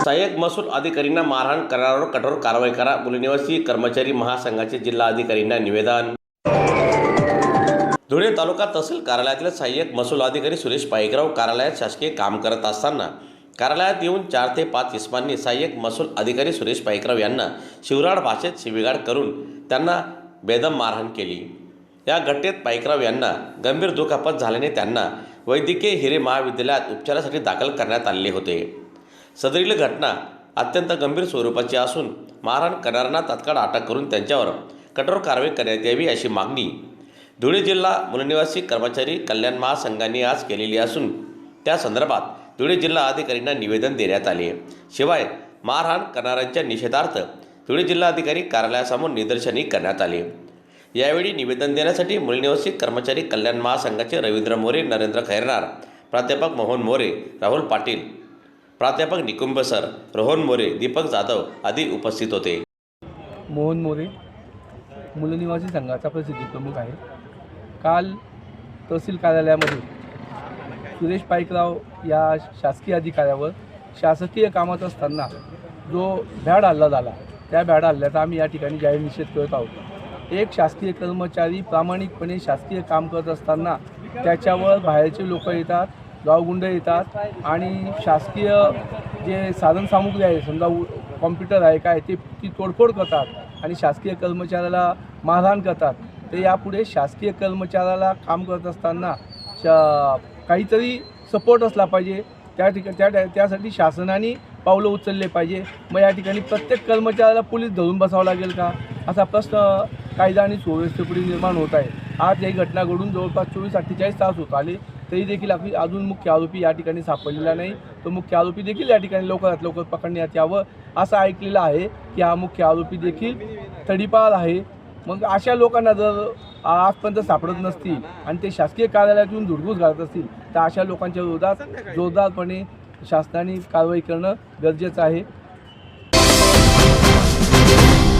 सहाय्यक महसूल अधिकाऱ्यांना मारहाण करणाऱ्यावर कठोर कारवाई करा. मूलनिवासी कर्मचारी महासंघाचे जिल्हा अधिकाऱ्यांना निवेदन. धुळे तालुका तहसील कार्यालयातील सहाय्यक महसूल अधिकारी सुरेश पाईकराव कार्यालयात शासकीय काम करत असताना कार्यालयात येऊन 4 ते 5 इसमांनी सहाय्यक महसूल अधिकारी सुरेश पाईकराव यांना शिवराळ भाषेत शिवीगाळ करून त्यांना बेदम मारहाण केली. या घटनेत पाईकराव यांना गंभीर दुखापत झाल्याने त्यांना वैद्यकीय हिरे महाविद्यालयात उपचारासाठी दाखल करण्यात आले होते. सदरील घटना अत्यंत गंभीर स्वरूपाची असून मारहाण करणाऱ्यांना तात्काळ अटक करून त्यांच्यावर कठोर कारवाई करण्यात यावी अशी मागणी धुळे जिल्हा मूलनिवासी कर्मचारी कल्याण महासंघाने आज केलेली असून त्या संदर्भात धुळे जिल्हा अधिकाऱ्यांना निवेदन देण्यात आले. शिवाय मारहाण करणाऱ्यांच्या निषेधार्थ धुळे जिल्हाधिकारी कार्यालयासमोर निदर्शनही करण्यात आले. यावेळी निवेदन देण्यासाठी मूलनिवासी कर्मचारी कल्याण महासंघाचे रवींद्र मोरे, नरेंद्र खैरनार, प्राध्यापक मोहन मोरे, राहुल पाटील, प्राध्यापक निकुंभ सर, रोहन मोरे, दीपक जाधव आदी उपस्थित होते. मोहन मोरे मूलनिवासी संघाचा प्रसिद्धी प्रमुख आहे. काल तहसील कार्यालयामध्ये सुरेश पाईकराव या शासकीय अधिकाऱ्यावर शासकीय कामात असताना जो भ्याड हल्ला झाला, त्या भ्याड हल्ल्याचा आम्ही या ठिकाणी जाहीर निषेध करत आहोत. एक शासकीय कर्मचारी प्रामाणिकपणे शासकीय काम करत असताना त्याच्यावर बाहेरचे लोक येतात, गावगुंड येतात आणि शासकीय जे साधनसामुग्री आहे, समजा कॉम्प्युटर आहे काय, ती तोडफोड करतात आणि शासकीय कर्मचाऱ्याला मारहाण करतात. तर यापुढे शासकीय कर्मचाऱ्याला काम करत असताना काहीतरी सपोर्ट असला पाहिजे. त्यासाठी शासनाने पावलं उचलले पाहिजे. मग या ठिकाणी प्रत्येक कर्मचाऱ्याला पोलीस धरून बसावं लागेल का, असा प्रश्न कायदा आणि सुव्यवस्थेपुढे निर्माण होत आहे. आज ही घटना घडून जवळपास 24-48 तास होत आले तरी देखील अजून मुख्य आरोपी या ठिकाणी सापडलेला नाही. तो मुख्य आरोपी देखील या ठिकाणी लवकरात लवकर पकडण्यात यावं असं ऐकलेलं आहे की हा मुख्य आरोपी देखील तडीपार आहे. मग अशा लोकांना जर आजपर्यंत सापडत नसतील आणि ते शासकीय कार्यालयातून धुडगूस घालत असतील तर अशा लोकांच्या विरोधात जोरदारपणे शासनाने कारवाई करणं गरजेचं आहे.